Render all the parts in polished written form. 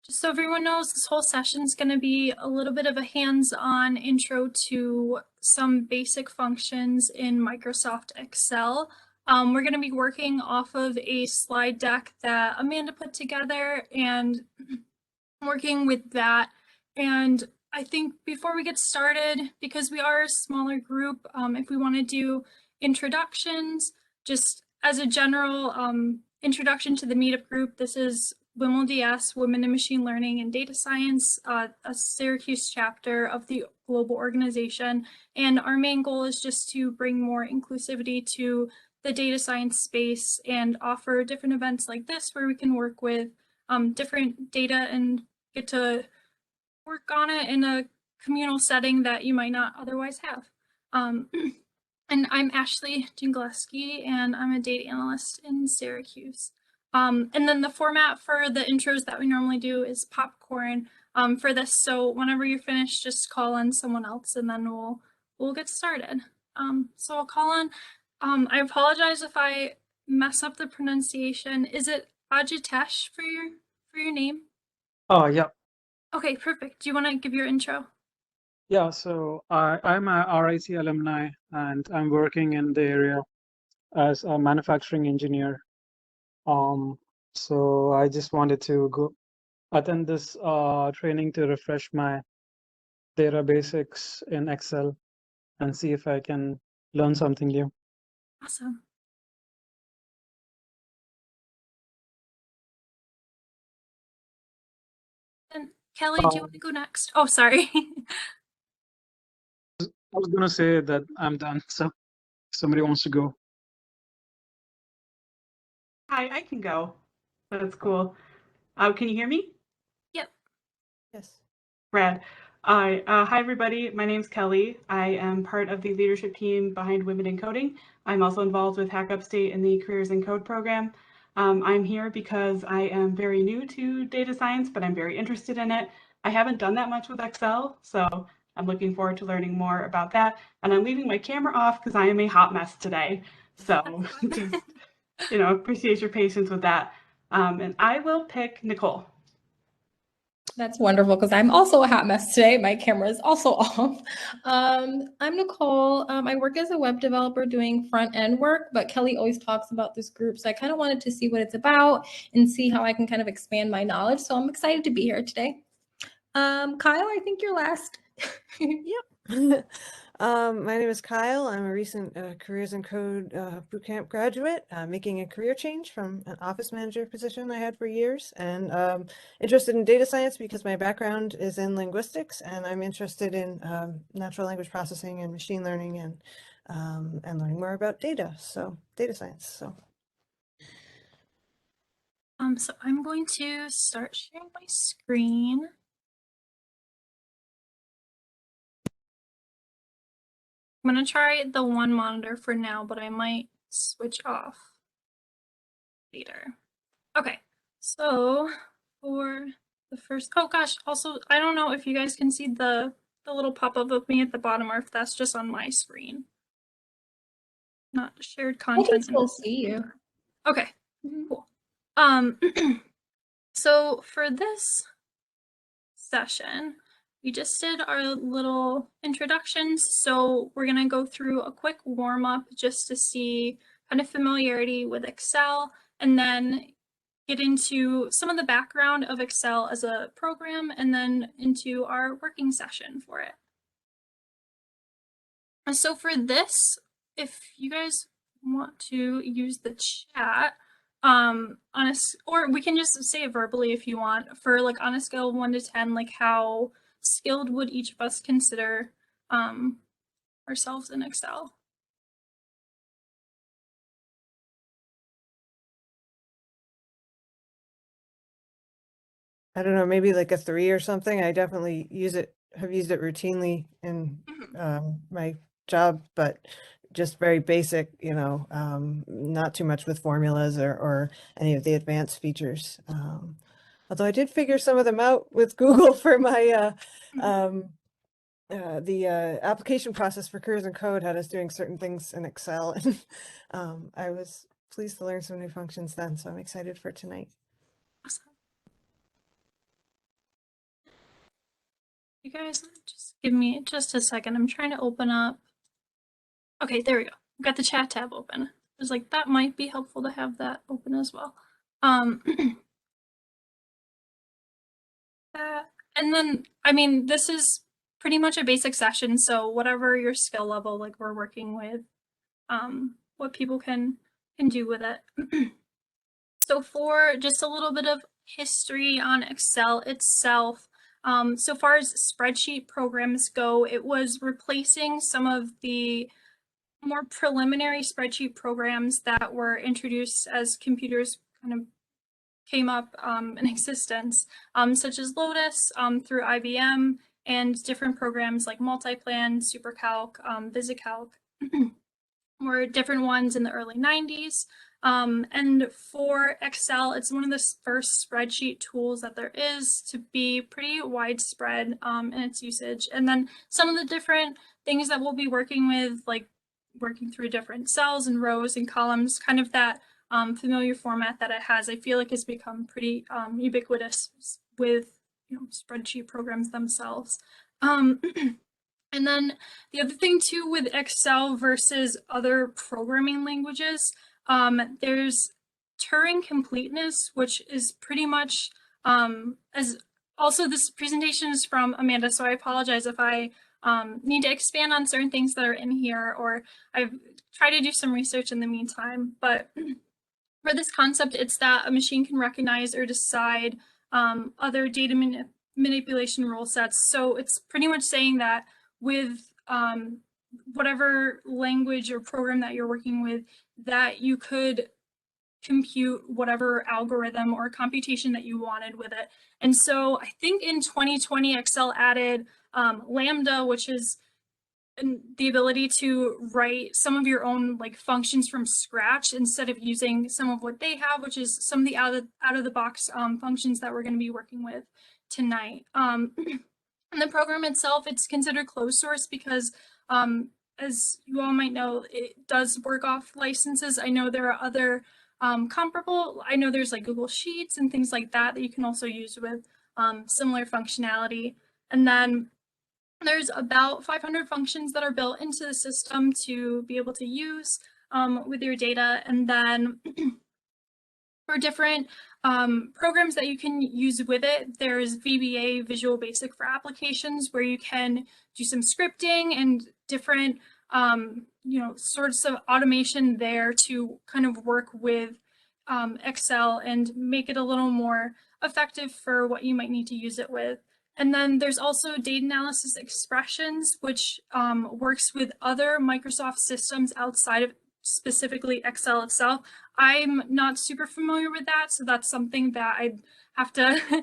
Just so everyone knows, this whole session is going to be a little bit of a hands-on intro to some basic functions in Microsoft Excel. We're going to be working off of a slide deck that Amanda put together and working with that. And I think before we get started, because we are a smaller group, if we want to do introductions, just as a general introduction to the meetup group, this is WiMLDS, Women in Machine Learning and Data Science, a Syracuse chapter of the global organization. And our main goal is just to bring more inclusivity to the data science space and offer different events like this where we can work with different data and get to work on it in a communal setting that you might not otherwise have. And I'm Ashley Gingeleski, and I'm a data analyst in Syracuse. And then the format for the intros that we normally do is popcorn for this. So whenever you're finished, just call on someone else, and then we'll get started. So I'll call on. I apologize if I mess up the pronunciation. Is it Ajitesh for your name? Oh, yeah. Okay, perfect. Do you want to give your intro? Yeah, so I'm a RIC alumni, and I'm working in the area as a manufacturing engineer. So I just wanted to go attend this training to refresh my data basics in Excel and see if I can learn something new. Awesome. And Kelly, do you want to go next? Oh, sorry. I was gonna say that I'm done, so if somebody wants to go. Hi, I can go. That's cool. Can you hear me? Yep. Yes. Brad. Hi, everybody. My name's Kelly. I am part of the leadership team behind Women in Coding. I'm also involved with Hack Upstate in the Careers in Code program. I'm here because I am very new to data science, but I'm very interested in it. I haven't done that much with Excel, so I'm looking forward to learning more about that. And I'm leaving my camera off because I am a hot mess today. So just, appreciate your patience with that. And I will pick Nicole. That's wonderful because I'm also a hot mess today. My camera is also off. I'm Nicole. I work as a web developer doing front end work, but Kelly always talks about this group. So I kind of wanted to see what it's about and see how I can kind of expand my knowledge. So I'm excited to be here today. Kyle, I think you're last. Yep. My name is Kyle. I'm a recent Careers in Code bootcamp graduate, making a career change from an office manager position I had for years, and interested in data science because my background is in linguistics, and I'm interested in natural language processing and machine learning and learning more about data. So data science. So I'm going to start sharing my screen. I'm going to try the one monitor for now, but I might switch off later. Okay, so for the first, oh gosh, also, I don't know if you guys can see the little pop-up of me at the bottom or if that's just on my screen. Not shared content. I can still see you. Okay, cool. So for this session, we just did our little introductions. So we're going to go through a quick warm up just to see kind of familiarity with Excel, and then get into some of the background of Excel as a program, and then into our working session for it. And so for this, if you guys want to use the chat, or we can just say it verbally if you want, for like on a scale of 1 to 10, like how skilled would each of us consider ourselves in Excel? I don't know, maybe like a 3 or something. I definitely have used it routinely in my job, but just very basic, not too much with formulas or any of the advanced features. Although I did figure some of them out with Google for my the application process for Careers in Code had us doing certain things in Excel, and I was pleased to learn some new functions then, so I'm excited for tonight. Awesome. You guys just give me just a second. I'm trying to open up. Okay, there we go. I've got the chat tab open. I was like, that might be helpful to have that open as well. And then, I mean, this is pretty much a basic session, so whatever your skill level, like we're working with, what people can do with it. So for just a little bit of history on Excel itself, so far as spreadsheet programs go, it was replacing some of the more preliminary spreadsheet programs that were introduced as computers kind of came up in existence, such as Lotus through IBM and different programs like Multiplan, SuperCalc, VisiCalc, were different ones in the early 90s. And for Excel, it's one of the first spreadsheet tools that there is to be pretty widespread in its usage. And then some of the different things that we'll be working with, like working through different cells and rows and columns, kind of that familiar format that it has, I feel like has become pretty ubiquitous with spreadsheet programs themselves. And then the other thing too with Excel versus other programming languages, there's Turing Completeness, which is pretty much as also this presentation is from Amanda, so I apologize if I need to expand on certain things that are in here, or I've tried to do some research in the meantime. But for this concept, it's that a machine can recognize or decide other data manipulation rule sets. So it's pretty much saying that with whatever language or program that you're working with, that you could compute whatever algorithm or computation that you wanted with it. And so I think in 2020, Excel added Lambda, which is the ability to write some of your own like functions from scratch instead of using some of what they have, which is some of the out of the box functions that we're going to be working with tonight. And the program itself, it's considered closed source because as you all might know, it does work off licenses. I know there are other comparable, I know there's like Google Sheets and things like that that you can also use with similar functionality. And then there's about 500 functions that are built into the system to be able to use with your data. And then for different programs that you can use with it, there's VBA, Visual Basic for Applications, where you can do some scripting and different sorts of automation there to kind of work with Excel and make it a little more effective for what you might need to use it with. And then there's also data analysis expressions, which works with other Microsoft systems outside of specifically Excel itself. I'm not super familiar with that, so that's something that I'd have to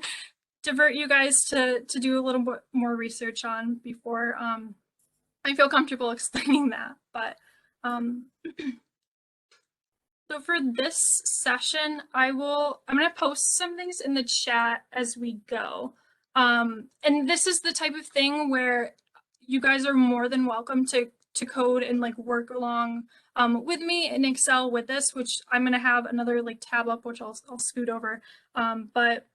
divert you guys to do a little bit more research on before I feel comfortable explaining that. But so for this session, I'm going to post some things in the chat as we go. And this is the type of thing where you guys are more than welcome to code and like work along with me in Excel with this, which I'm going to have another like tab up, which I'll scoot over. But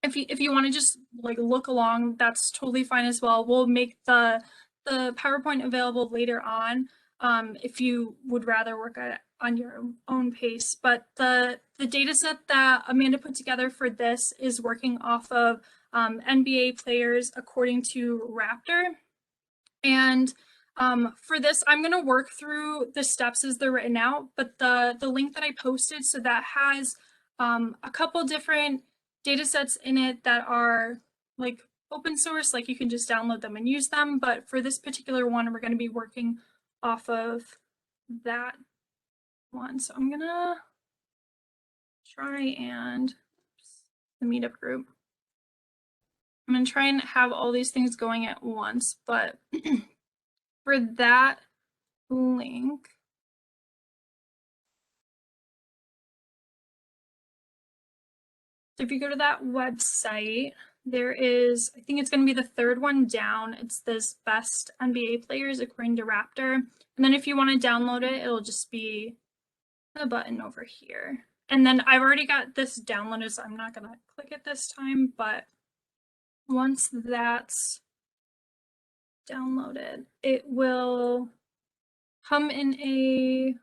if you want to just like look along, that's totally fine as well. We'll make the PowerPoint available later on if you would rather work on your own pace. But the data set that Amanda put together for this is working off of NBA players according to Raptor. And for this, I'm going to work through the steps as they're written out, but the link that I posted, so that has a couple different data sets in it that are like open source, like you can just download them and use them. But for this particular one, we're going to be working off of that one. So I'm going to try and the meetup group. I'm going to try and have all these things going at once, but for that link, so if you go to that website, there is, I think it's going to be the third one down. It's this best NBA players according to Raptor. And then if you want to download it, it'll just be the button over here. And then I've already got this downloaded, so I'm not going to click it this time. But once that's downloaded. It will come in a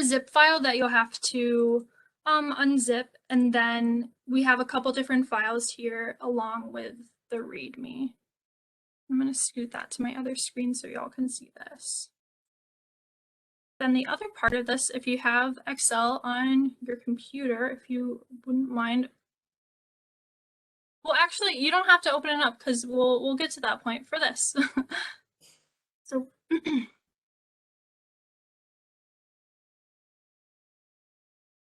zip file that you'll have to unzip, and then we have a couple different files here along with the README. I'm going to scoot that to my other screen so y'all can see this. Then the other part of this, if you have Excel on your computer, if you wouldn't mind. Well, actually, you don't have to open it up because we'll get to that point for this. So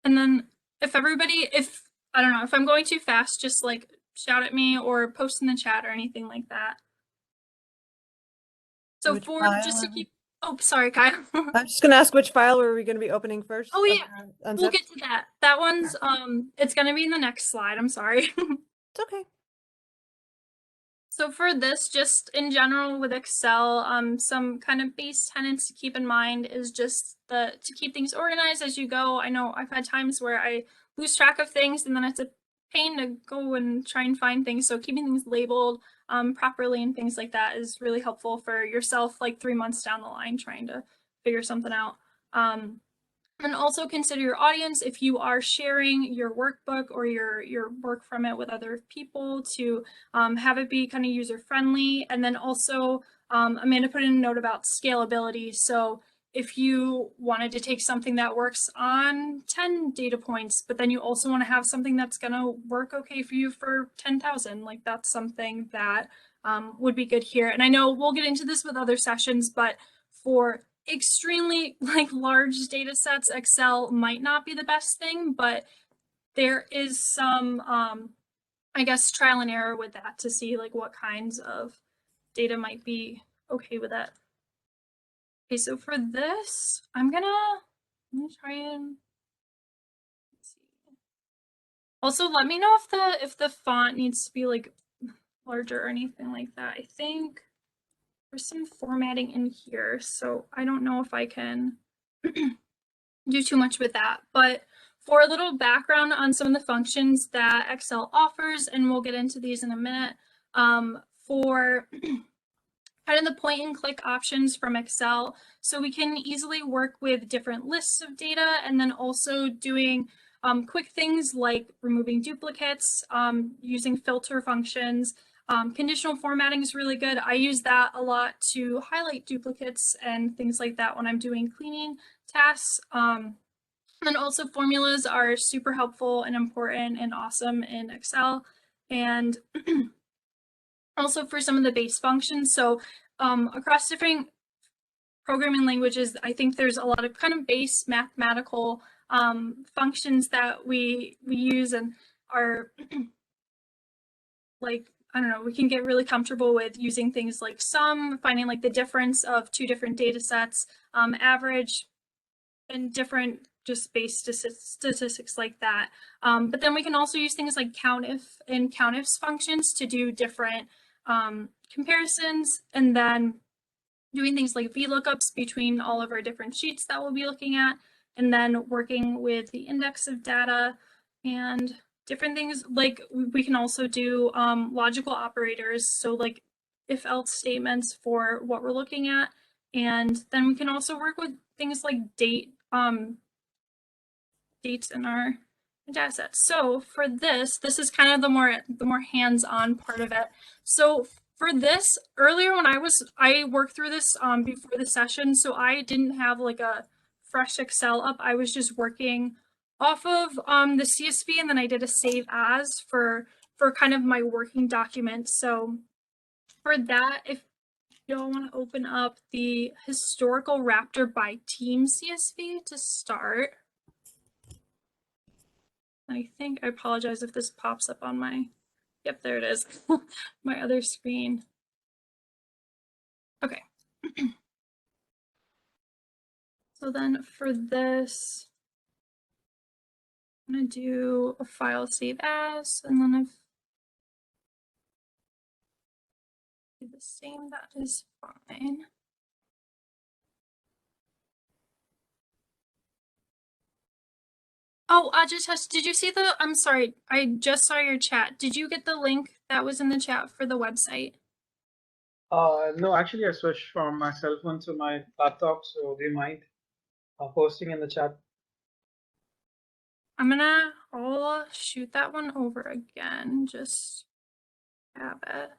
and then if I don't know, if I'm going too fast, just like shout at me or post in the chat or anything like that. So Which for file just to are we- keep, oh, sorry, Kyle. I'm just gonna ask which file are we gonna be opening first? Oh yeah, we'll Unzip? get to that. That one's it's gonna be in the next slide. I'm sorry. It's okay. So for this, just in general with Excel, some kind of base tenets to keep in mind is just to keep things organized as you go. I know I've had times where I lose track of things and then it's a pain to go and try and find things. So keeping things labeled properly and things like that is really helpful for yourself, like 3 months down the line, trying to figure something out. And also consider your audience if you are sharing your workbook or your work from it with other people to have it be kind of user friendly. And then also Amanda put in a note about scalability. So if you wanted to take something that works on 10 data points, but then you also want to have something that's going to work okay for you for 10,000, like that's something that would be good here. And I know we'll get into this with other sessions, but for extremely large data sets, Excel might not be the best thing, but there is some I guess trial and error with that to see like what kinds of data might be okay with that. Okay, so for this, I'm gonna try and see. Also, let me know if the font needs to be like larger or anything like that. I think there's some formatting in here, so I don't know if I can do too much with that. But for a little background on some of the functions that Excel offers, and we'll get into these in a minute, for kind of the point and click options from Excel. So we can easily work with different lists of data and then also doing quick things like removing duplicates, using filter functions. Conditional formatting is really good. I use that a lot to highlight duplicates and things like that when I'm doing cleaning tasks. And also formulas are super helpful and important and awesome in Excel. And also for some of the base functions. So across different programming languages, I think there's a lot of kind of base mathematical functions that we use and are like, I don't know, we can get really comfortable with using things like sum, finding like the difference of two different data sets, average, and different just base statistics like that. But then we can also use things like countif and countifs functions to do different comparisons, and then doing things like VLOOKUPs between all of our different sheets that we'll be looking at, and then working with the index of data and different things. Like we can also do logical operators, so like if else statements for what we're looking at. And then we can also work with things like dates in our data sets. So for this is kind of the more hands-on part of it. So for this, earlier when I worked through this before the session, so I didn't have like a fresh Excel up. I was just working off of the CSV, and then I did a save as for kind of my working document. So for that, if y'all want to open up the historical Raptor by team CSV to start. I think, I apologize if this pops up on my, yep, there it is, my other screen. Okay. So then for this, I'm gonna do a file save as, and then I've do the same, that is fine. Oh, did you see I'm sorry, I just saw your chat. Did you get the link that was in the chat for the website. No, actually, I switched from my cell phone to my laptop, so do you mind posting in the chat? I'll shoot that one over again, just have it.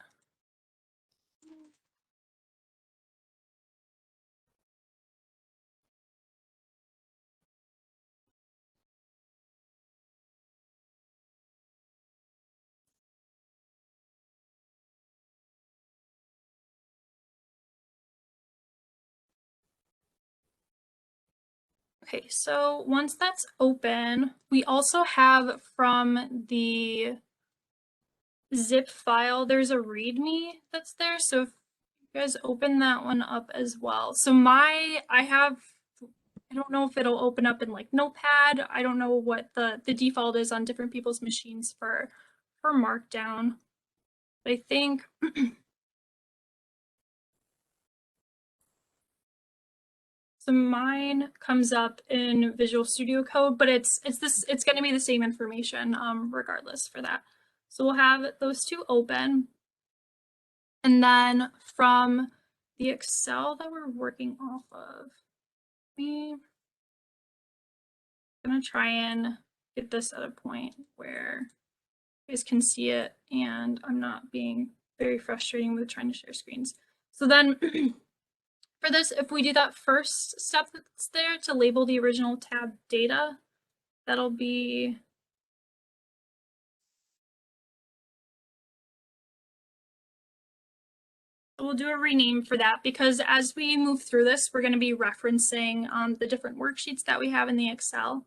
Okay, so once that's open, we also have from the zip file, there's a README that's there. So if you guys open that one up as well. So I don't know if it'll open up in like Notepad. I don't know what the default is on different people's machines for Markdown. But I think so mine comes up in Visual Studio Code, but it's going to be the same information regardless for that. So we'll have those two open. And then from the Excel that we're working off of, I'm going to try and get this at a point where you guys can see it and I'm not being very frustrating with trying to share screens. So then for this, if we do that first step that's there to label the original tab data, that'll be we'll do a rename for that because as we move through this, we're going to be referencing the different worksheets that we have in the Excel.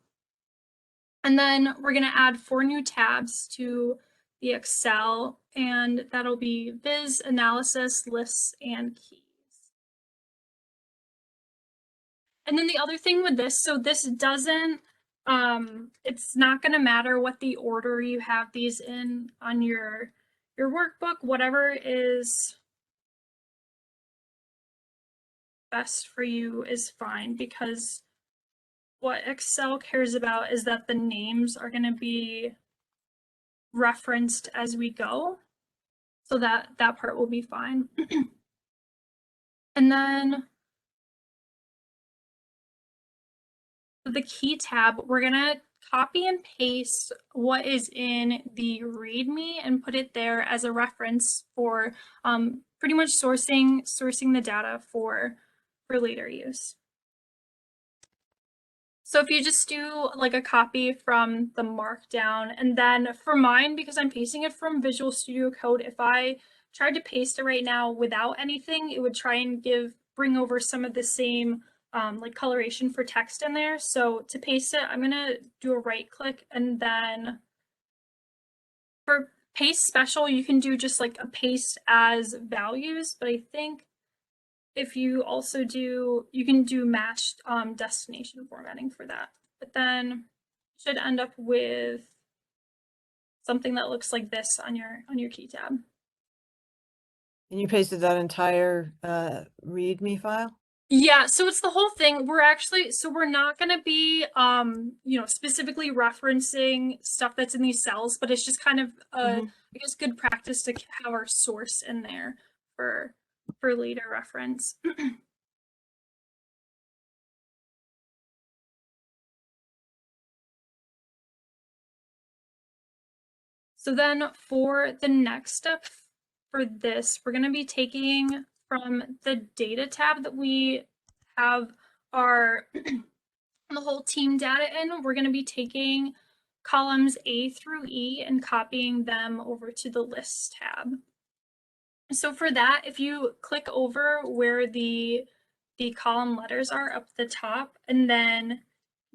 And then we're going to add 4 new tabs to the Excel, and that'll be Viz, Analysis, Lists, and Keys. And then the other thing with this, so this doesn't, it's not going to matter what the order you have these in on your workbook, whatever is best for you is fine, because what Excel cares about is that the names are going to be referenced as we go, so that part will be fine. And then the key tab, we're going to copy and paste what is in the README and put it there as a reference for pretty much sourcing the data for later use. So if you just do like a copy from the Markdown, and then for mine, because I'm pasting it from Visual Studio Code, if I tried to paste it right now without anything, it would try and bring over some of the same like coloration for text in there. So to paste it, I'm gonna do a right click, and then for paste special, you can do just like a paste as values, but I think if you also you can do matched destination formatting for that. But then you should end up with something that looks like this on your key tab. And you pasted that entire README file? Yeah, so it's the whole thing. We're not going to be specifically referencing stuff that's in these cells, but it's just kind of I guess good practice to have our source in there for later reference. So then for the next step for this, we're going to be taking from the data tab that we have our the whole team data in, we're going to be taking columns A through E and copying them over to the Lists tab. So for that, if you click over where the column letters are up the top, and then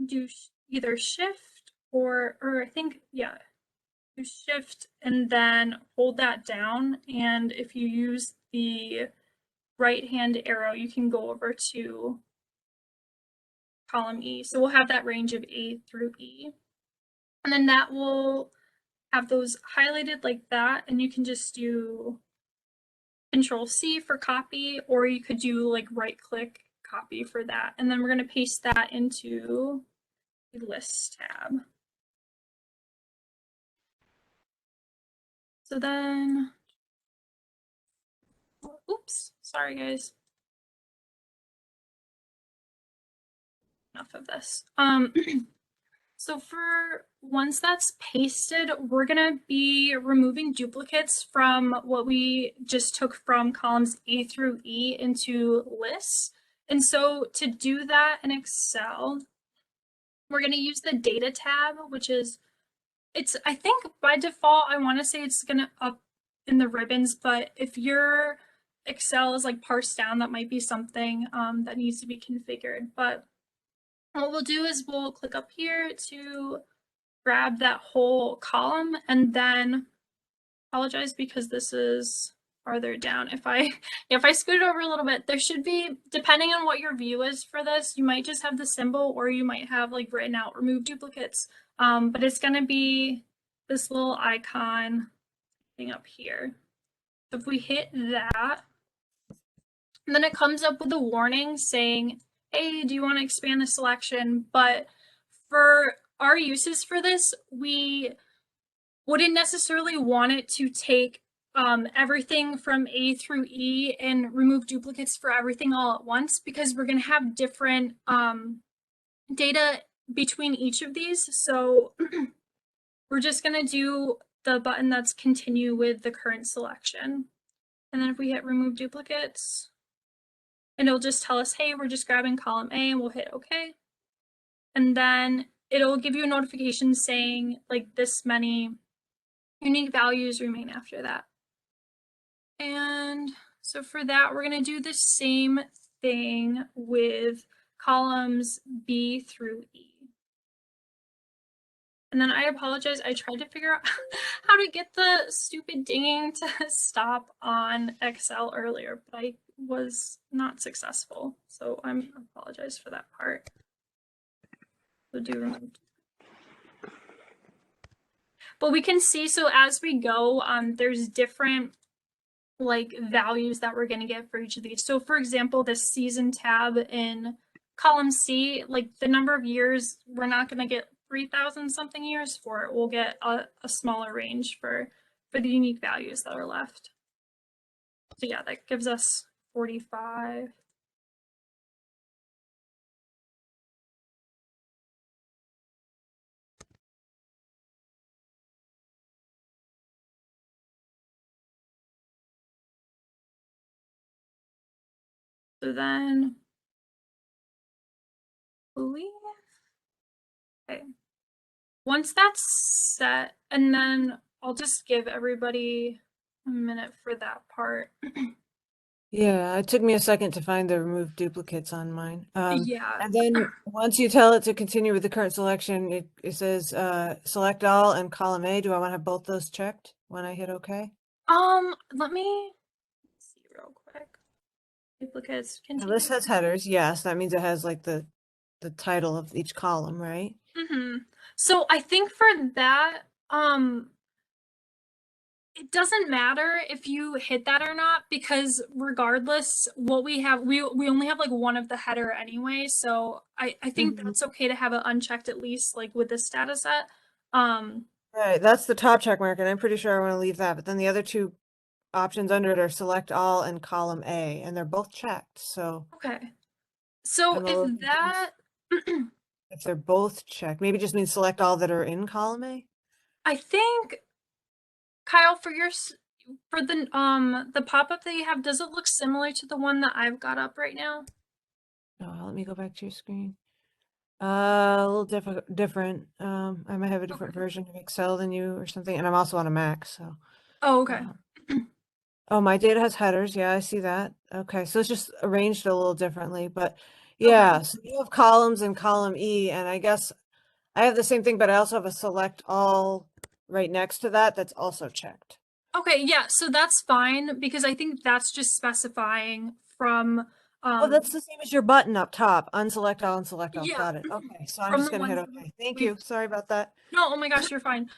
do either Shift or I think, yeah, do Shift and then hold that down. And if you use the right hand arrow, you can go over to column E. So we'll have that range of A through E. And then that will have those highlighted like that. And you can just do Control C for copy, or you could do like right click copy for that. And then we're going to paste that into the List tab. So then, oops, sorry guys. Enough of this. So for once that's pasted, we're gonna be removing duplicates from what we just took from columns A through E into lists. And so to do that in Excel, we're gonna use the data tab, which is, I think by default, I wanna say it's gonna up in the ribbons, but if your Excel is like parsed down, that might be something that needs to be configured. But what we'll do is we'll click up here to grab that whole column, and then apologize because this is farther down. If I scoot it over a little bit, there should be, depending on what your view is for this, you might just have the symbol or you might have like written out remove duplicates. But it's going to be this little icon thing up here. So if we hit that, and then it comes up with a warning saying, hey, do you want to expand the selection? But for our uses for this, we wouldn't necessarily want it to take everything from A through E and remove duplicates for everything all at once, because we're going to have different data between each of these. So we're just going to do the button that's continue with the current selection. And then if we hit remove duplicates, and it'll just tell us, hey, we're just grabbing column A, and we'll hit OK. And then it'll give you a notification saying like this many unique values remain after that. And so for that, we're going to do the same thing with columns B through E. And then I apologize, I tried to figure out how to get the stupid dinging to stop on Excel earlier, but I was not successful. So I apologize for that part. So do remove. But we can see, so as we go, there's different like values that we're going to get for each of these. So for example, this season tab in column C, like the number of years, we're not going to get 3,000 something years for it. We'll get a smaller range for the unique values that are left. So yeah, that gives us 45. So then, okay. Once that's set, and then I'll just give everybody a minute for that part. Yeah, it took me a second to find the remove duplicates on mine. Yeah. And then once you tell it to continue with the current selection, it says select all and column A. Do I want to have both those checked when I hit OK? Let me see real quick. Duplicates, Now continue. this has headers. Yes, that means it has like the title of each column, right? Mm-hmm. So I think for that, it doesn't matter if you hit that or not, because regardless what we have, we only have like one of the header anyway. So I think that's okay to have it unchecked, at least like with this data set. Right, that's the top check mark, and I'm pretty sure I want to leave that. But then the other two options under it are select all and column A, and they're both checked. So Okay. So I'm a little if confused that, if they're both checked, maybe it just means select all that are in column A. I think, Kyle, for the pop-up that you have, does it look similar to the one that I've got up right now? Oh, let me go back to your screen. A little different. I might have a different version of Excel than you or something, and I'm also on a Mac, so. Oh, okay. Oh, my data has headers. Yeah, I see that. Okay, so it's just arranged a little differently, but yeah, Okay. so you have columns in column E, and I guess I have the same thing, but I also have a select all right next to that that's also checked. Okay, yeah, so that's fine, because I think that's just specifying from Oh, that's the same as your button up top. Unselect all and select all. yeah, Got it. Okay, so I'm from just the gonna hit ones that OK. Thank we've- you. Sorry about that. No, oh my gosh, you're fine.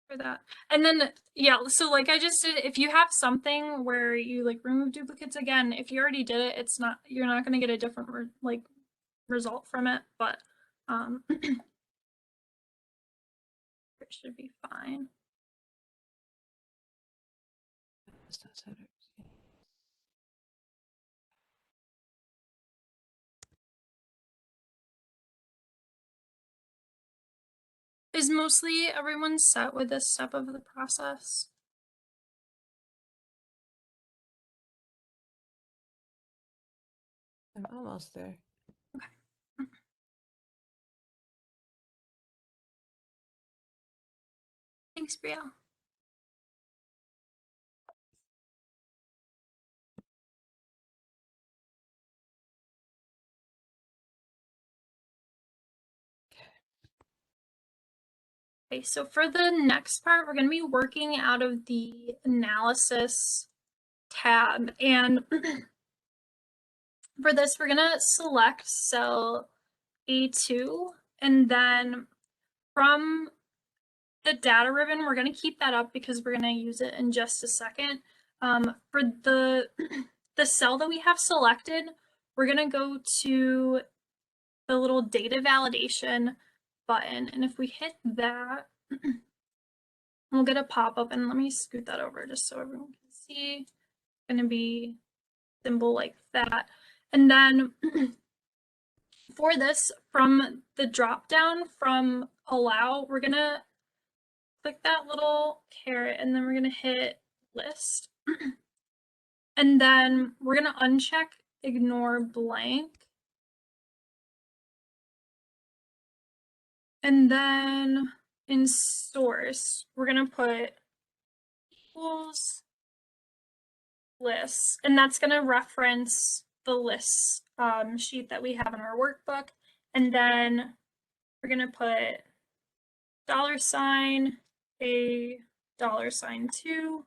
For that. And then yeah, so like I just did, if you have something where you like remove duplicates, again, if you already did it, it's not, you're not going to get a different result from it, but should be fine. Is mostly everyone set with this step of the process? I'm almost there. Thanks, Bria. Okay, so for the next part, we're going to be working out of the analysis tab. And for this, we're going to select cell A2. And then from the data ribbon, we're going to keep that up because we're going to use it in just a second. For the cell that we have selected, we're going to go to the little data validation button. And if we hit that, we'll get a pop-up, and let me scoot that over just so everyone can see. It's going to be symbol like that. And then for this, from the drop down from allow, we're going to click that little caret, and then we're going to hit list. And then we're going to uncheck ignore blank. And then in source, we're going to put equals lists, and that's going to reference the lists sheet that we have in our workbook. And then we're going to put $, a $2,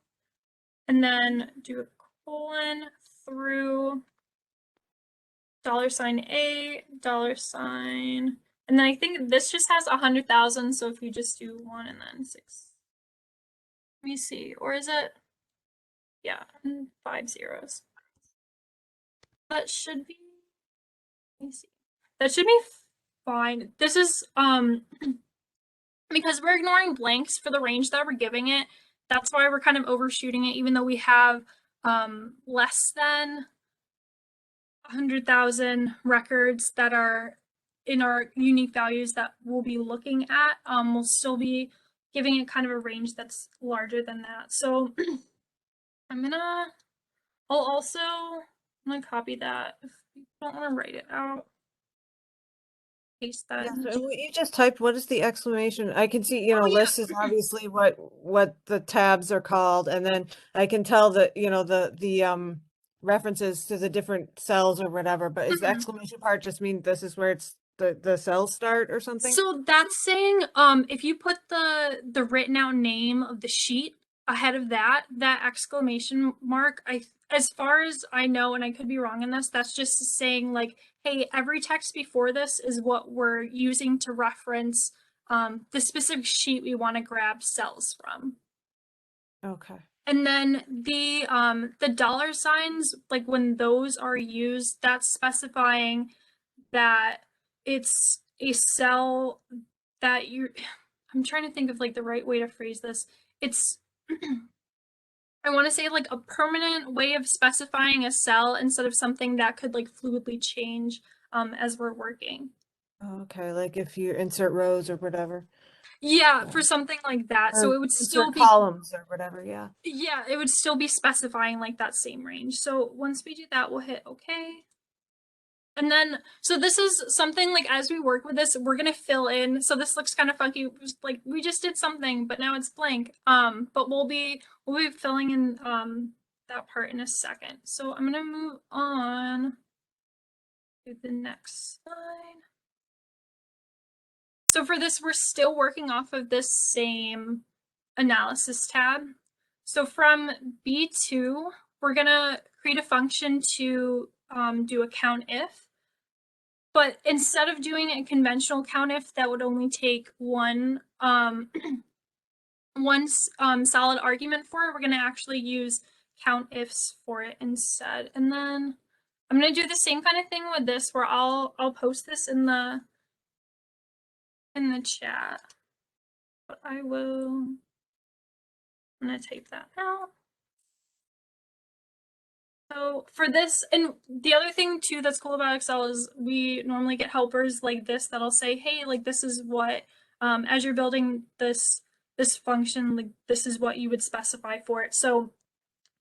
and then do a colon through $a, and then I think this just has 100,000. So if you just do 1 and then 6, let me see, or is it? Yeah, 5 zeros. That should be. Let me see. That should be fine. This is because we're ignoring blanks for the range that we're giving it. That's why we're kind of overshooting it, even though we have less than 100,000 records that are in our unique values that we'll be looking at. We'll still be giving it kind of a range that's larger than that. So I'm gonna copy that. If you don't want to write it out, paste that. Yeah, so you just typed, what is the exclamation? I can see, Oh, yeah. list is obviously what the tabs are called, and then I can tell that, the references to the different cells or whatever, but is the exclamation part just mean this is where it's the cells start or something? So that's saying if you put the written out name of the sheet ahead of that exclamation mark, as far as I know, and I could be wrong in this, that's just saying like, hey, every text before this is what we're using to reference the specific sheet we want to grab cells from. Okay. And then the $signs, like when those are used, that's specifying that it's a cell that I'm trying to think of like the right way to phrase this. It's I want to say like a permanent way of specifying a cell instead of something that could like fluidly change as we're working. Okay, like if you insert rows or whatever. Yeah, for something like that. So it would still be columns or whatever, yeah. Yeah, it would still be specifying like that same range. So once we do that, we'll hit OK. And then, so this is something like as we work with this, we're gonna fill in. So this looks kind of funky, like we just did something, but now it's blank. But we'll be filling in that part in a second. So I'm gonna move on to the next slide. So for this, we're still working off of this same analysis tab. So from B2, we're gonna create a function to do a count if. But instead of doing a conventional countif that would only take one solid argument for it, we're going to actually use countifs for it instead. And then I'm going to do the same kind of thing with this, where I'll post this in the chat. but I'm gonna type that out. So for this, and the other thing too that's cool about Excel is we normally get helpers like this that'll say, hey, like this is what, as you're building this function, like this is what you would specify for it. So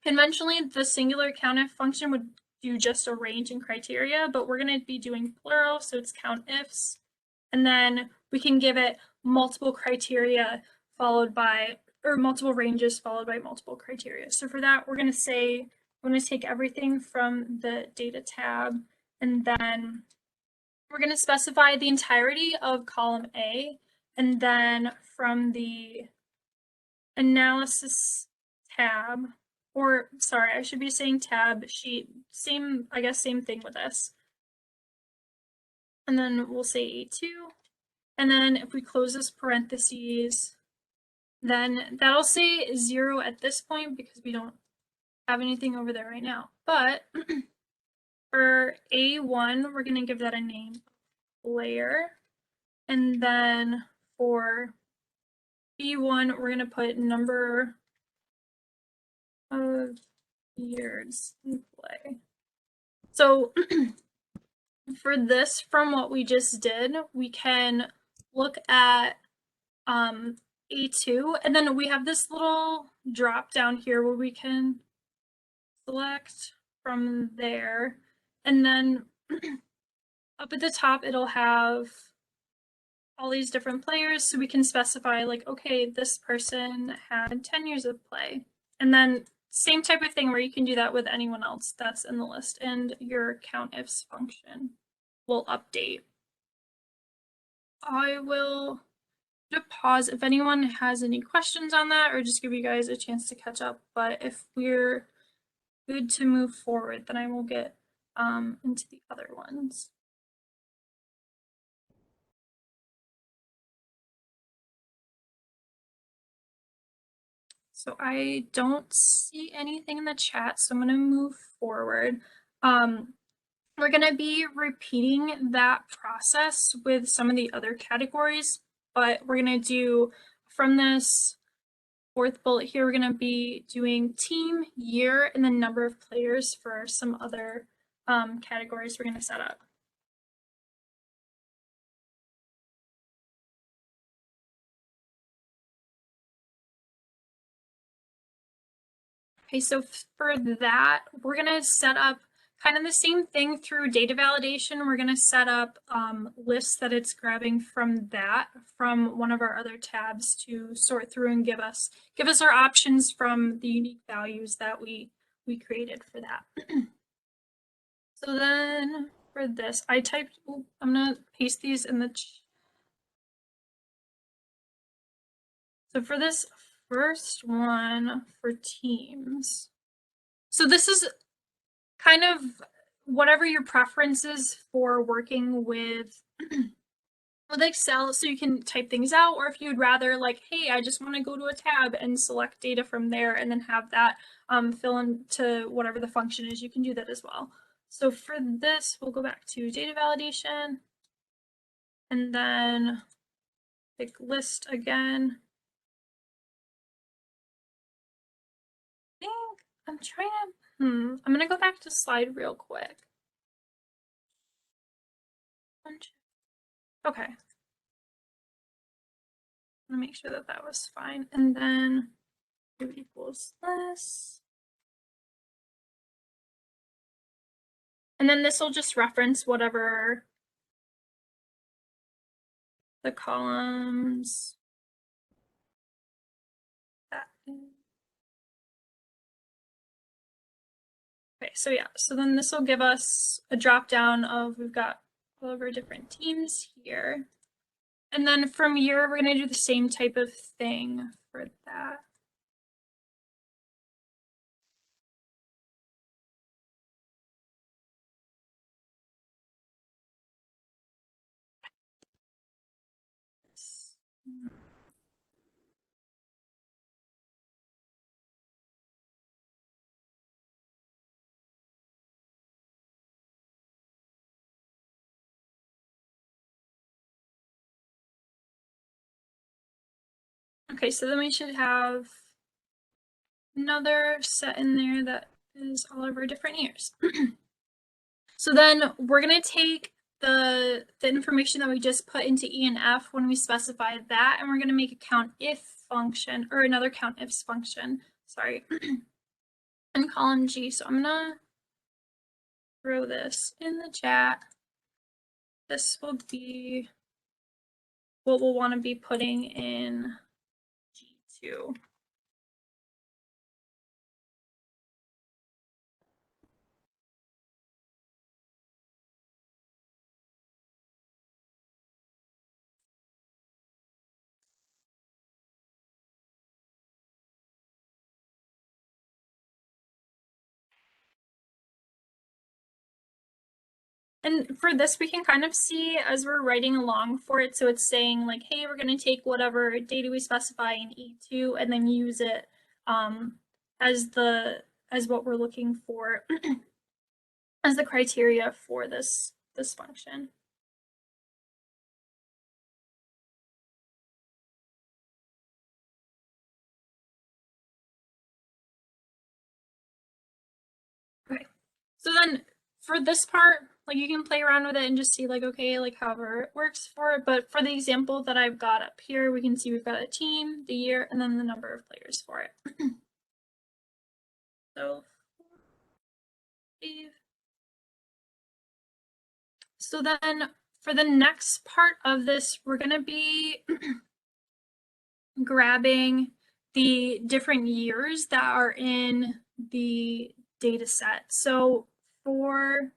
conventionally, the singular countif function would do just a range and criteria, but we're going to be doing plural, so it's countifs. And then we can give it multiple criteria followed by, or multiple ranges followed by multiple criteria. So for that, we're going to say, I'm going to take everything from the data tab, and then we're going to specify the entirety of column A, and then from the analysis tab, or sorry, I should be saying tab sheet, same, I guess same thing with this. And then we'll say A2. And then if we close this parentheses, then that'll say 0 at this point because we don't have anything over there right now. But for A1, we're going to give that a name, layer. And then for B1, we're going to put number of years in play. So for this, from what we just did, we can look at A2, and then we have this little drop down here where we can select from there, and then up at the top it'll have all these different players, so we can specify like, okay, this person had 10 years of play, and then same type of thing where you can do that with anyone else that's in the list, and your countifs function will update. I will pause if anyone has any questions on that, or just give you guys a chance to catch up. But if we're good to move forward, then I will get into the other ones. So I don't see anything in the chat, so I'm going to move forward. We're going to be repeating that process with some of the other categories, but we're going to do from this fourth bullet here, we're going to be doing team, year, and the number of players for some other categories we're going to set up. Okay, so for that, we're going to set up kind of the same thing through data validation. We're going to set up lists that it's grabbing from one of our other tabs to sort through and give us our options from the unique values that we created for that. So then for this, I'm going to paste these in the so for this first one for teams. So this is kind of whatever your preference is for working with Excel, so you can type things out, or if you'd rather like, hey, I just want to go to a tab and select data from there and then have that fill into whatever the function is, you can do that as well. So for this, we'll go back to data validation and then pick list again. I think I'm trying to, I'm gonna go back to slide real quick. Okay. I'm gonna make sure that that was fine. And then equals this. And then this will just reference whatever the columns that is. Okay, so yeah, so then this will give us a drop down of, we've got all of our different teams here. And then from here, we're going to do the same type of thing for that. Okay, so then we should have another set in there that is all of our different years. So then we're going to take the information that we just put into E and F when we specify that, and we're going to make a count if function, or another count ifs function, sorry, in column G. So I'm going to throw this in the chat. This will be what we'll want to be putting in G2. And for this, we can kind of see as we're writing along for it. So it's saying like, hey, we're going to take whatever data we specify in E2 and then use it as what we're looking for as the criteria for this function. Okay, so then for this part, like you can play around with it and just see like, okay, like however it works for it. But for the example that I've got up here, we can see we've got a team, the year, and then the number of players for it. So then for the next part of this, we're going to be grabbing the different years that are in the data set. So for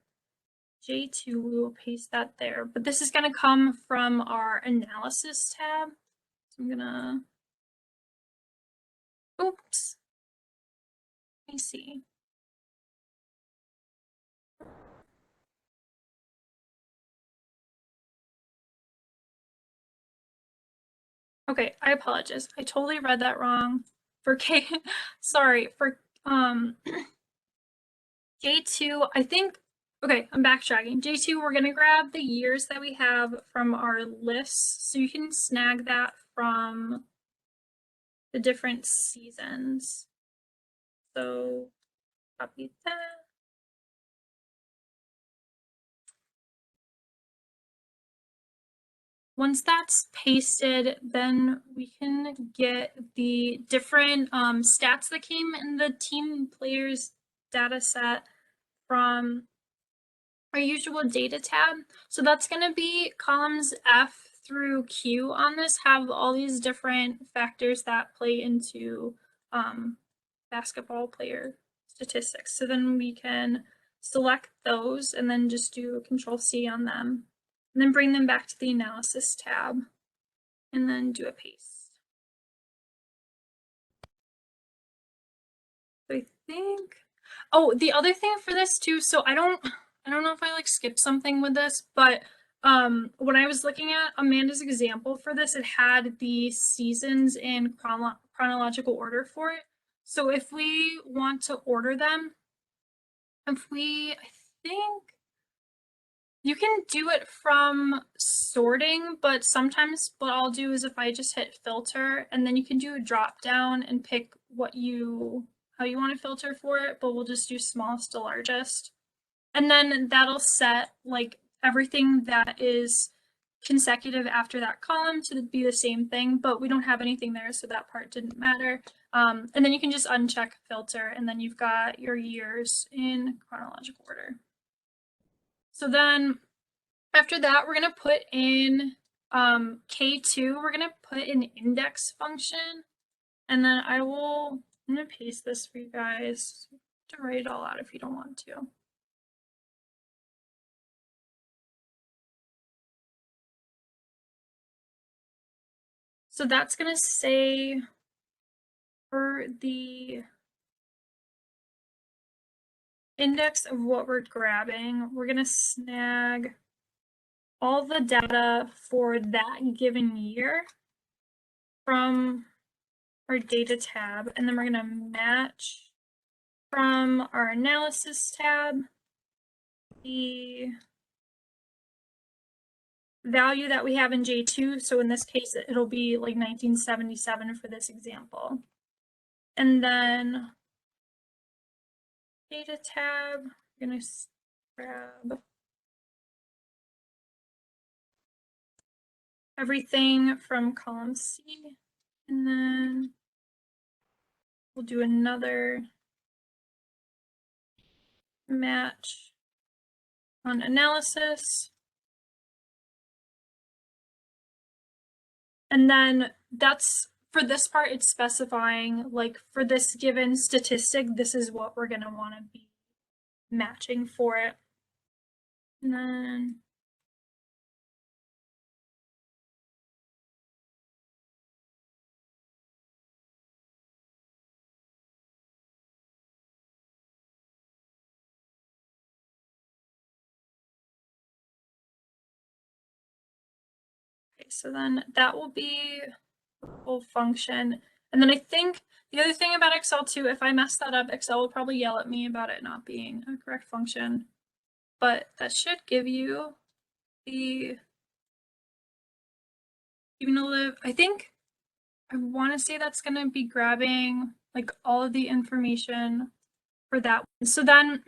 J2, we will paste that there, but this is going to come from our analysis tab. So I'm going to, oops, let me see. Okay, I apologize. I totally read that wrong. For K, sorry, for J2, I think, okay, I'm backtracking. J2, we're gonna grab the years that we have from our lists. So you can snag that from the different seasons. So copy that. Once that's pasted, then we can get the different stats that came in the team players data set from our usual data tab. So that's going to be columns F through Q on this, have all these different factors that play into basketball player statistics. So then we can select those and then just do Control-C on them. And then bring them back to the analysis tab and then do a paste. So I think, oh, the other thing for this too, so I don't know if I like skipped something with this, but when I was looking at Amanda's example for this, it had the seasons in chronological order for it. So if we want to order them, I think you can do it from sorting, but sometimes what I'll do is if I just hit filter and then you can do a drop down and pick how you want to filter for it, but we'll just do smallest to largest. And then that'll set like everything that is consecutive after that column to be the same thing, but we don't have anything there, so that part didn't matter. And then you can just uncheck filter and then you've got your years in chronological order. So then after that, we're going to put in K2, we're going to put an index function. And then I'm going to paste this for you guys to write it all out if you don't want to. So that's going to say for the index of what we're grabbing, we're going to snag all the data for that given year from our data tab, and then we're going to match from our analysis tab the value that we have in J2. So in this case, it'll be like 1977 for this example. And then data tab, I'm gonna grab everything from column C, and then we'll do another match on analysis. And then that's, for this part, it's specifying, like, for this given statistic, this is what we're going to want to be matching for it. And then okay, so then that will be the full function. And then I think the other thing about Excel too, if I mess that up, Excel will probably yell at me about it not being a correct function. But that should give you the cumulative, I think, I want to say that's going to be grabbing like all of the information for that. So then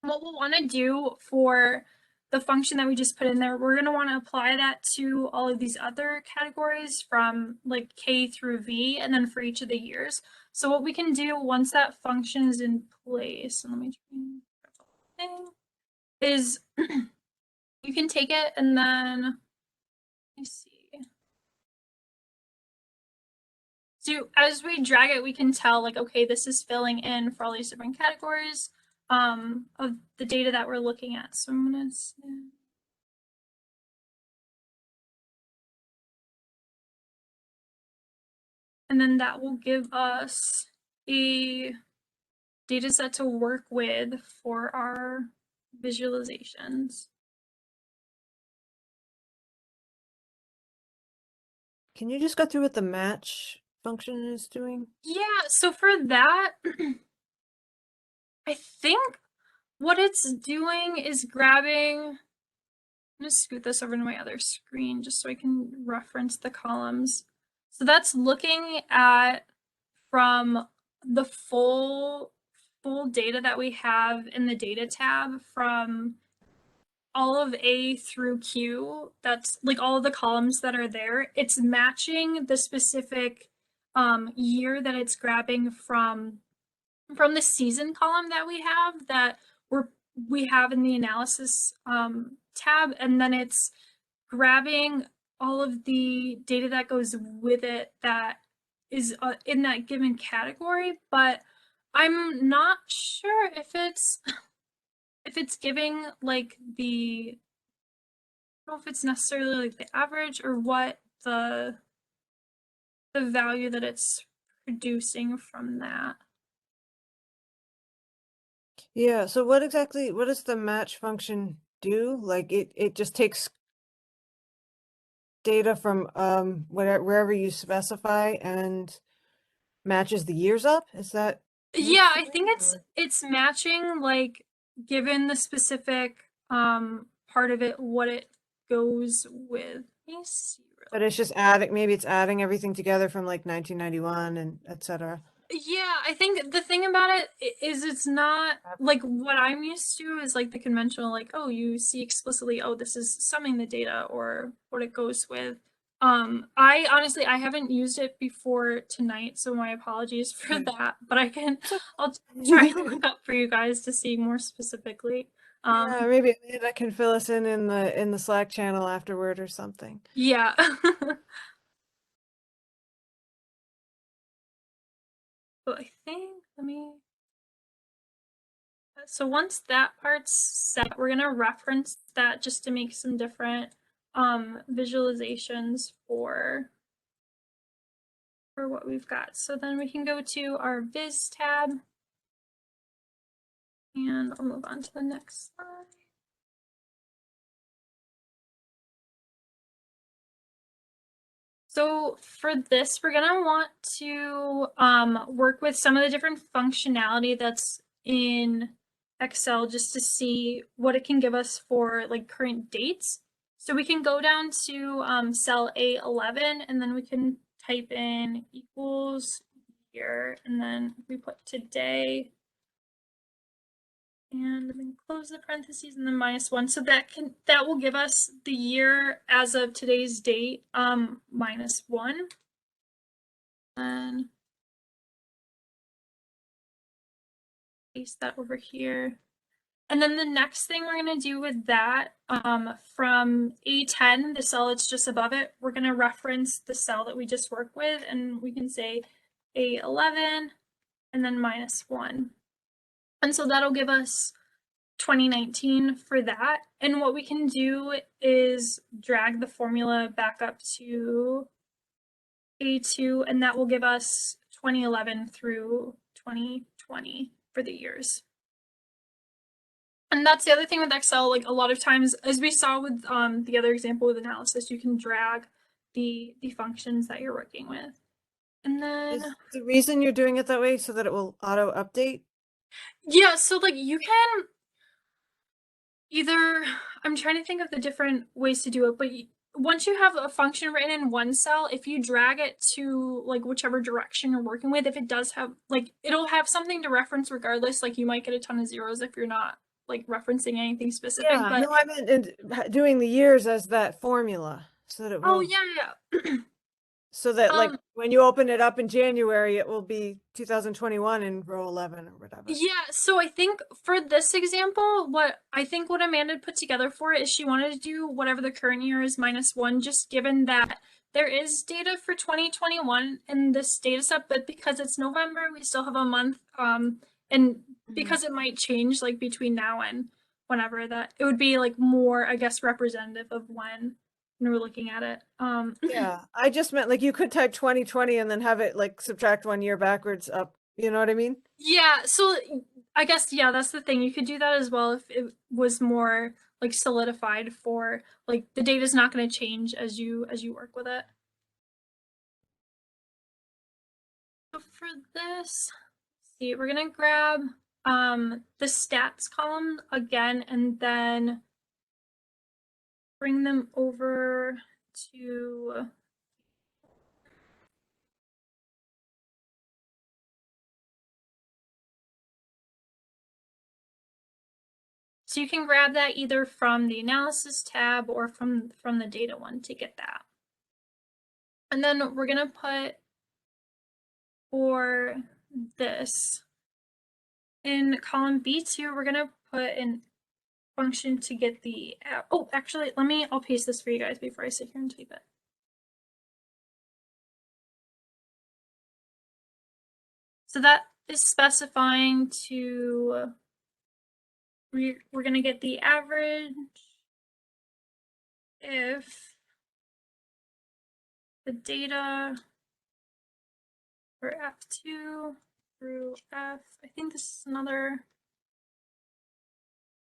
what we'll want to do for the function that we just put in there, we're going to want to apply that to all of these other categories from like K through V, and then for each of the years. So what we can do once that function is in place, and let me try is you can take it and then, let me see. So as we drag it, we can tell like, okay, this is filling in for all these different categories of the data that we're looking at. So I'm gonna snap. And then that will give us a data set to work with for our visualizations. Can you just go through what the match function is doing? Yeah, so for that, I think what it's doing is grabbing, I'm gonna scoot this over to my other screen just so I can reference the columns. So that's looking at from the full data that we have in the data tab from all of A through Q. That's like all of the columns that are there. It's matching the specific year that it's grabbing from the season column that we have in the analysis tab, and then it's grabbing all of the data that goes with it that is in that given category, but I'm not sure if it's giving like the, I don't know if it's necessarily like the average or what the value that it's producing from that. Yeah, so what does the match function do? Like it just takes data from wherever you specify and matches the years up? Is that what Yeah, I it's think doing, or- it's matching, like, given the specific part of it, what it goes with. Let me see But it's just adding, maybe it's adding everything together from like 1991 and etc. Yeah, I think the thing about it is it's not like what I'm used to is like the conventional, like, oh, you see explicitly, oh, this is summing the data or what it goes with. I honestly, I haven't used it before tonight, so my apologies for Okay. that, but I'll try to look up for you guys to see more specifically. Yeah, maybe Amanda can fill us in the Slack channel afterward or something. Yeah. But I think, so once that part's set, we're gonna reference that just to make some different visualizations for what we've got. So then we can go to our Viz tab, and I'll move on to the next slide. So for this, we're gonna want to work with some of the different functionality that's in Excel just to see what it can give us for like current dates. So we can go down to cell A11 and then we can type in equals year and then we put today and then close the parentheses and then -1. So that will give us the year as of today's date -1. And paste that over here. And then the next thing we're going to do with that, from A10, the cell that's just above it, we're going to reference the cell that we just worked with, and we can say A11 and then -1. And so that'll give us 2019 for that. And what we can do is drag the formula back up to A2, and that will give us 2011 through 2020 for the years. And that's the other thing with Excel, like a lot of times, as we saw with the other example with analysis, you can drag the functions that you're working with. And then Is the reason you're doing it that way so that it will auto update? yeah, so like you can either, I'm trying to think of the different ways to do it, but once you have a function written in one cell, if you drag it to like whichever direction you're working with, if it does have like, it'll have something to reference regardless. Like you might get a ton of zeros if you're not like referencing anything specific. Yeah, But no, I meant doing the years as that formula so that it will. oh yeah. So that like Um, when you open it up in January, it will be 2021 in row 11 or whatever. Yeah, so I think for this example, what Amanda put together for it is she wanted to do whatever the current year is -1, just given that there is data for 2021 in this data set, but because it's November, we still have a month, and because it might change like between now and whenever, that it would be like more, I guess, representative of when we're looking at it. Yeah, I just meant like you could type 2020 and then have it like subtract 1 year backwards up. You know what I mean? Yeah, so I guess, yeah, that's the thing. You could do that as well if it was more like solidified for like the data's not going to change as you work with it. So for this, see, we're going to grab the stats column again and then bring them over to so you can grab that either from the analysis tab or from the data one to get that. And then we're going to put for this in column B2, we're going to put in function to get the, oh, actually, I'll paste this for you guys before I sit here and type it. So that is specifying to, we're going to get the average if the data for F2 through F, I think this is another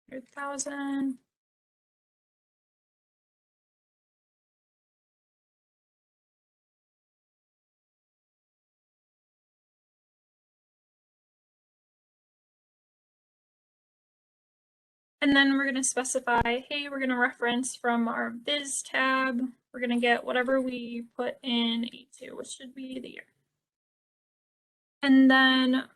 100,000. And then we're going to specify, hey, we're going to reference from our Viz tab. We're going to get whatever we put in A2, which should be the year. And then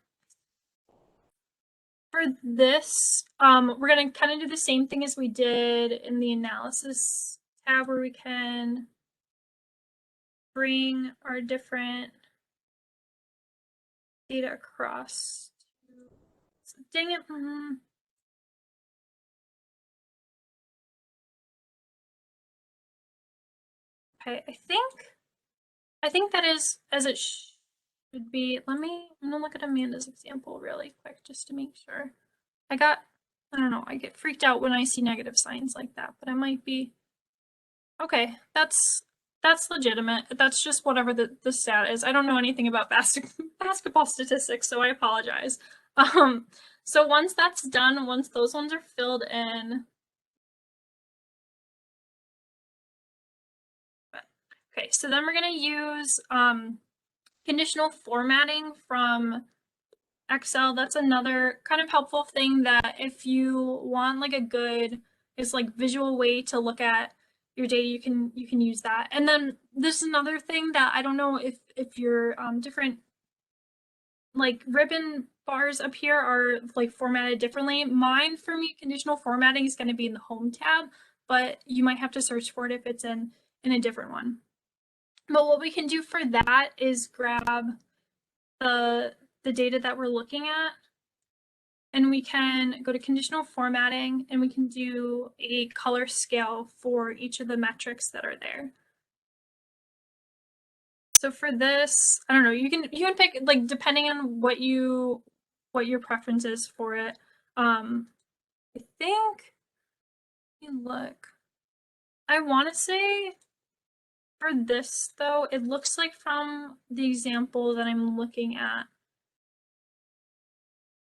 for this, we're going to kind of do the same thing as we did in the analysis tab, where we can bring our different data across. So, dang it. Okay, I think that is as it should be. I'm gonna look at Amanda's example really quick just to make sure. I don't know, I get freaked out when I see negative signs like that, but I might be, okay, that's legitimate. That's just whatever the stat is. I don't know anything about basketball statistics, so I apologize. So once that's done, once those ones are filled in, okay, so then we're gonna use conditional formatting from Excel. That's another kind of helpful thing that if you want like a good, it's like visual way to look at your data, you can use that. And then this is another thing that I don't know if your different like ribbon bars up here are like formatted differently. Mine, for me, conditional formatting is going to be in the home tab, but you might have to search for it if it's in a different one. But what we can do for that is grab the data that we're looking at, and we can go to conditional formatting, and we can do a color scale for each of the metrics that are there. So for this, I don't know, you can pick, like, depending on what your preference is for it. I think, look, I want to say for this though, it looks like from the example that I'm looking at,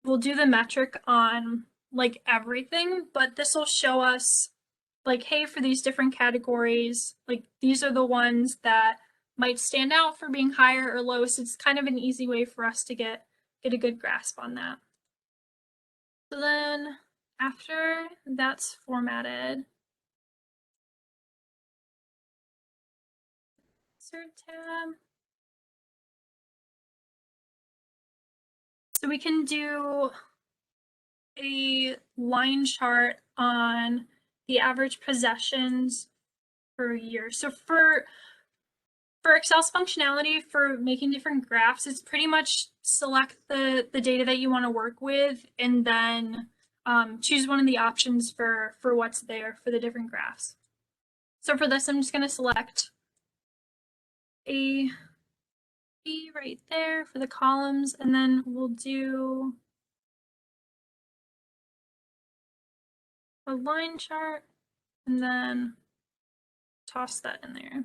we'll do the metric on like everything, but this will show us like, hey, for these different categories, like these are the ones that might stand out for being higher or low. So it's kind of an easy way for us to get a good grasp on that. So then after that's formatted, insert tab. So we can do a line chart on the average possessions per year. So for Excel's functionality for making different graphs, it's pretty much select the data that you want to work with, and then choose one of the options for what's there for the different graphs. So for this, I'm just going to select A, B right there for the columns, and then we'll do a line chart, and then toss that in there.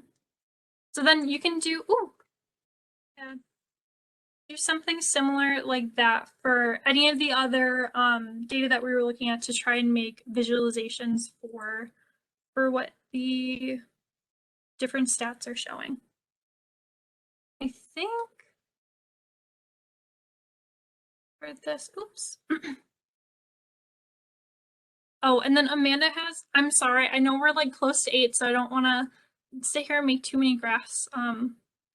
So then you can do, do something similar like that for any of the other data that we were looking at to try and make visualizations for what the different stats are showing. I think for this, oops. Oh, and then Amanda has, I'm sorry, I know we're like close to 8, so I don't want to sit here and make too many graphs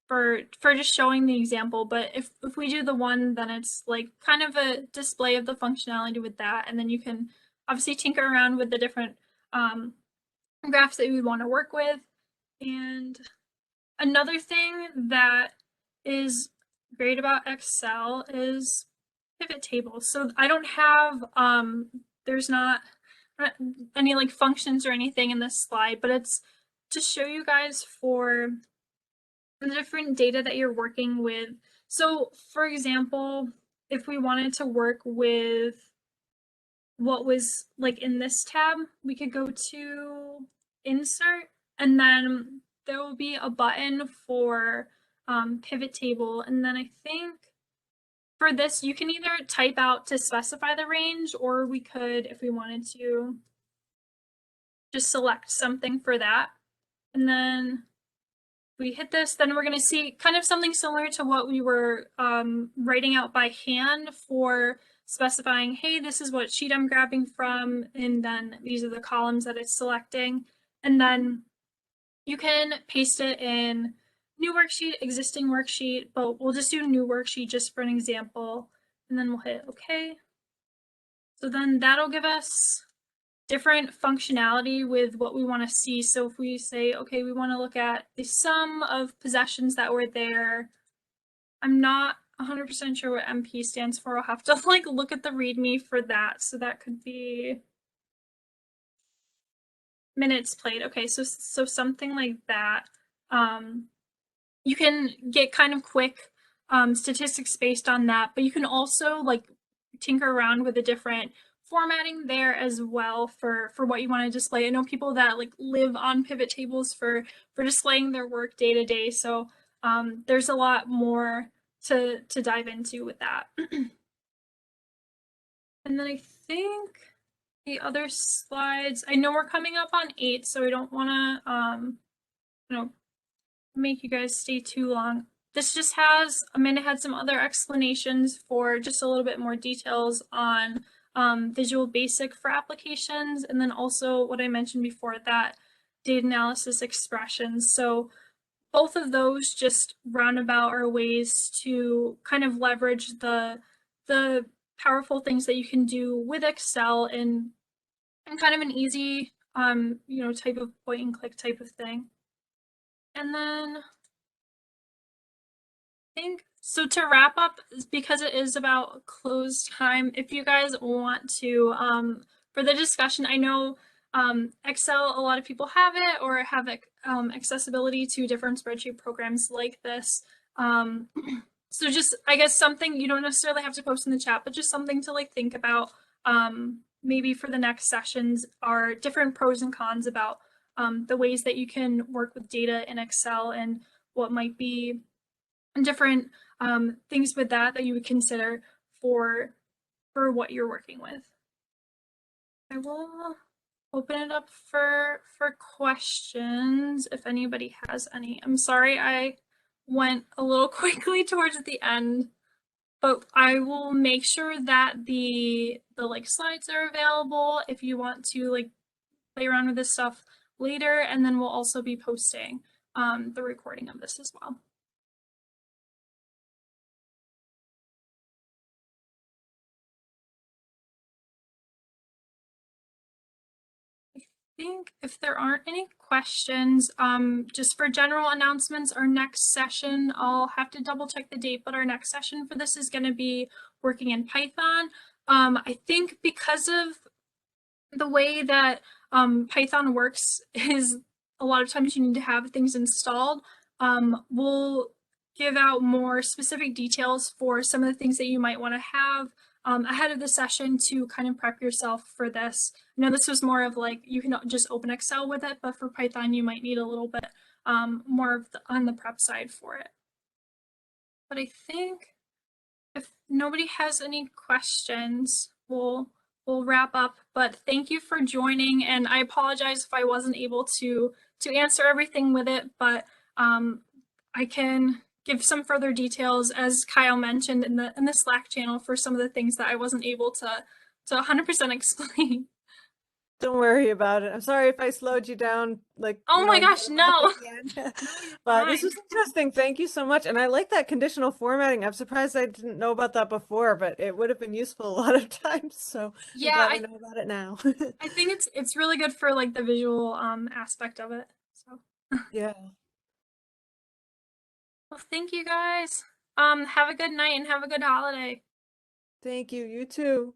for just showing the example, but if we do the one, then it's like kind of a display of the functionality with that, and then you can obviously tinker around with the different graphs that you would want to work with. And another thing that is great about Excel is pivot tables. So I don't have, there's not any like functions or anything in this slide, but it's to show you guys for the different data that you're working with. So for example, if we wanted to work with what was like in this tab, we could go to insert, and then there will be a button for pivot table. And then I think for this, you can either type out to specify the range, or we could, if we wanted to, just select something for that. And then we hit this, then we're going to see kind of something similar to what we were writing out by hand for specifying, hey, this is what sheet I'm grabbing from, and then these are the columns that it's selecting. And then you can paste it in new worksheet, existing worksheet, but we'll just do new worksheet just for an example, and then we'll hit OK. So then that'll give us different functionality with what we want to see. So if we say, okay, we want to look at the sum of possessions that were there, I'm not 100% sure what MP stands for. I'll have to like look at the README for that. So that could be minutes played. Okay, so something like that. You can get kind of quick statistics based on that, but you can also like tinker around with the different formatting there as well for what you want to display. I know people that like live on pivot tables for displaying their work day to day, so there's a lot more to dive into with that. And then I think the other slides, I know we're coming up on 8, so I don't want to you know, make you guys stay too long. This just has, Amanda had some other explanations for just a little bit more details on Visual Basic for applications, and then also what I mentioned before, that data analysis expressions. So both of those just roundabout are ways to kind of leverage the powerful things that you can do with Excel in kind of an easy type of point and click type of thing. And then I think so to wrap up, because it is about close time, if you guys want to for the discussion, I know Excel, a lot of people have it or have accessibility to different spreadsheet programs like this. So just, I guess, something you don't necessarily have to post in the chat, but just something to like think about maybe for the next sessions are different pros and cons about the ways that you can work with data in Excel and what might be different things with that you would consider for what you're working with. I will open it up for questions if anybody has any. I'm sorry I went a little quickly towards the end, but I will make sure that the like slides are available if you want to like play around with this stuff later, and then we'll also be posting the recording of this as well. I think if there aren't any questions, just for general announcements, our next session, I'll have to double check the date, but our next session for this is going to be working in Python. I think because of the way that Python works is a lot of times you need to have things installed. We'll give out more specific details for some of the things that you might want to have ahead of the session to kind of prep yourself for this. I know this was more of like, you can just open Excel with it, but for Python, you might need a little bit more of on the prep side for it. But I think if nobody has any questions, we'll wrap up. But thank you for joining, and I apologize if I wasn't able to answer everything with it, but I can give some further details, as Kyle mentioned in the Slack channel, for some of the things that I wasn't able to 100% explain. Don't worry about it. I'm sorry if I slowed you down. Like, Oh my gosh, no. But this was interesting. Thank you so much. And I like that conditional formatting. I'm surprised I didn't know about that before, but it would have been useful a lot of times. So yeah, I'm glad I know about it now. I think it's really good for like the visual aspect of it. So yeah. well, thank you guys. Have a good night and have a good holiday. Thank you. You too.